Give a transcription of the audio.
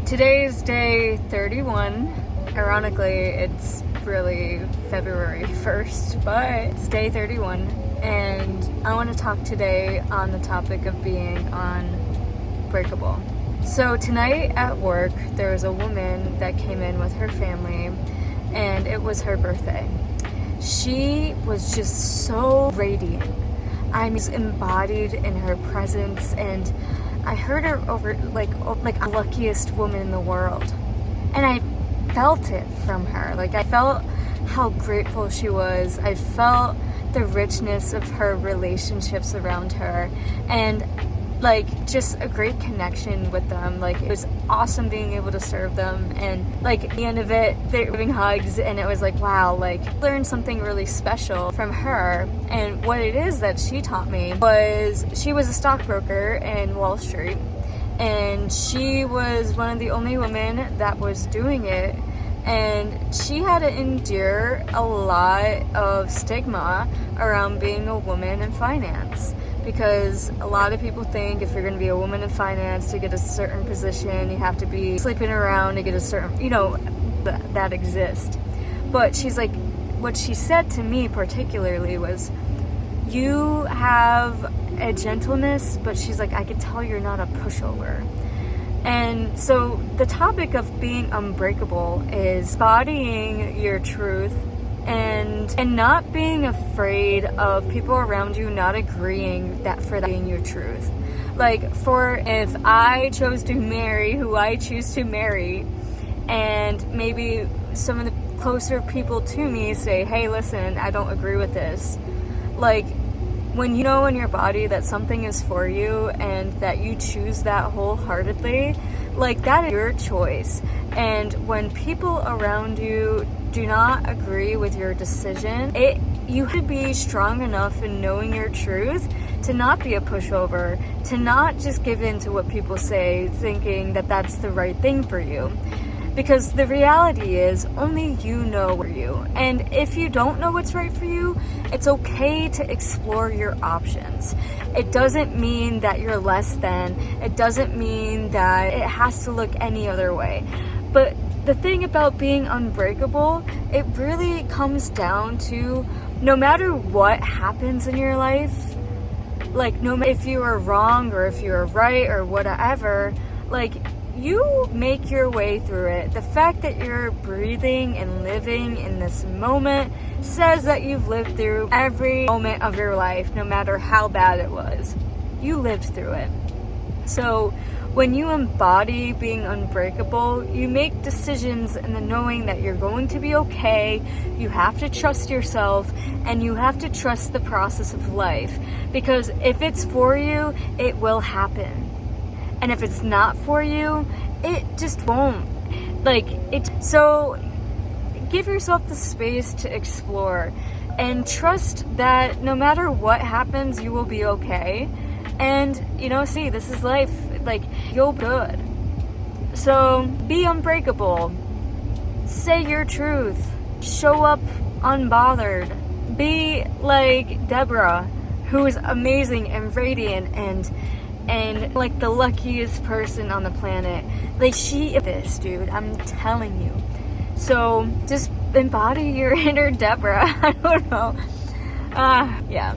Today is day 31. Ironically, it's really February 1st, but it's day 31. And I want to talk today on the topic of being unbreakable. So tonight at work, there was a woman that came in with her family, and it was her birthday. She was just so radiant. I was embodied in her presence, and I heard her over like the luckiest woman in the world. And I felt it from her. I felt how grateful she was. I felt the richness of her relationships around her, and just a great connection with them. It was awesome being able to serve them, and at the end of it, they were giving hugs, and it was wow, learned something really special from her. And what it is that she taught me was, she was a stockbroker in Wall Street, and she was one of the only women that was doing it, and she had to endure a lot of stigma around being a woman in finance. Because a lot of people think if you're going to be a woman in finance, to get a certain position, you have to be sleeping around to get a certain, that exists. But she's what she said to me particularly was, you have a gentleness, but she's I could tell you're not a pushover. And so the topic of being unbreakable is embodying your truth, and not being afraid of people around you not agreeing for that being your truth. If I chose to marry who I choose to marry, and maybe some of the closer people to me say, hey, listen, I don't agree with this. When you know in your body that something is for you and that you choose that wholeheartedly, that is your choice. And when people around you do not agree with your decision, you have to be strong enough in knowing your truth to not be a pushover, to not just give in to what people say, thinking that that's the right thing for you. Because the reality is, only you know for you. And if you don't know what's right for you, it's okay to explore your options. It doesn't mean that you're less than. It doesn't mean that it has to look any other way. But the thing about being unbreakable, it really comes down to, no matter what happens in your life, no matter if you are wrong or if you are right or whatever, you make your way through it. The fact that you're breathing and living in this moment says that you've lived through every moment of your life, no matter how bad it was. You lived through it. So when you embody being unbreakable, you make decisions in the knowing that you're going to be okay. You have to trust yourself, and you have to trust the process of life. Because if it's for you, it will happen. And if it's not for you, it just won't. So give yourself the space to explore, and trust that no matter what happens, you will be okay. And, this is life. You'll be good. So be unbreakable. Say your truth. Show up unbothered. Be like Deborah, who is amazing and radiant and the luckiest person on the planet. She is this, dude. I'm telling you. So just embody your inner Deborah. I don't know. Yeah.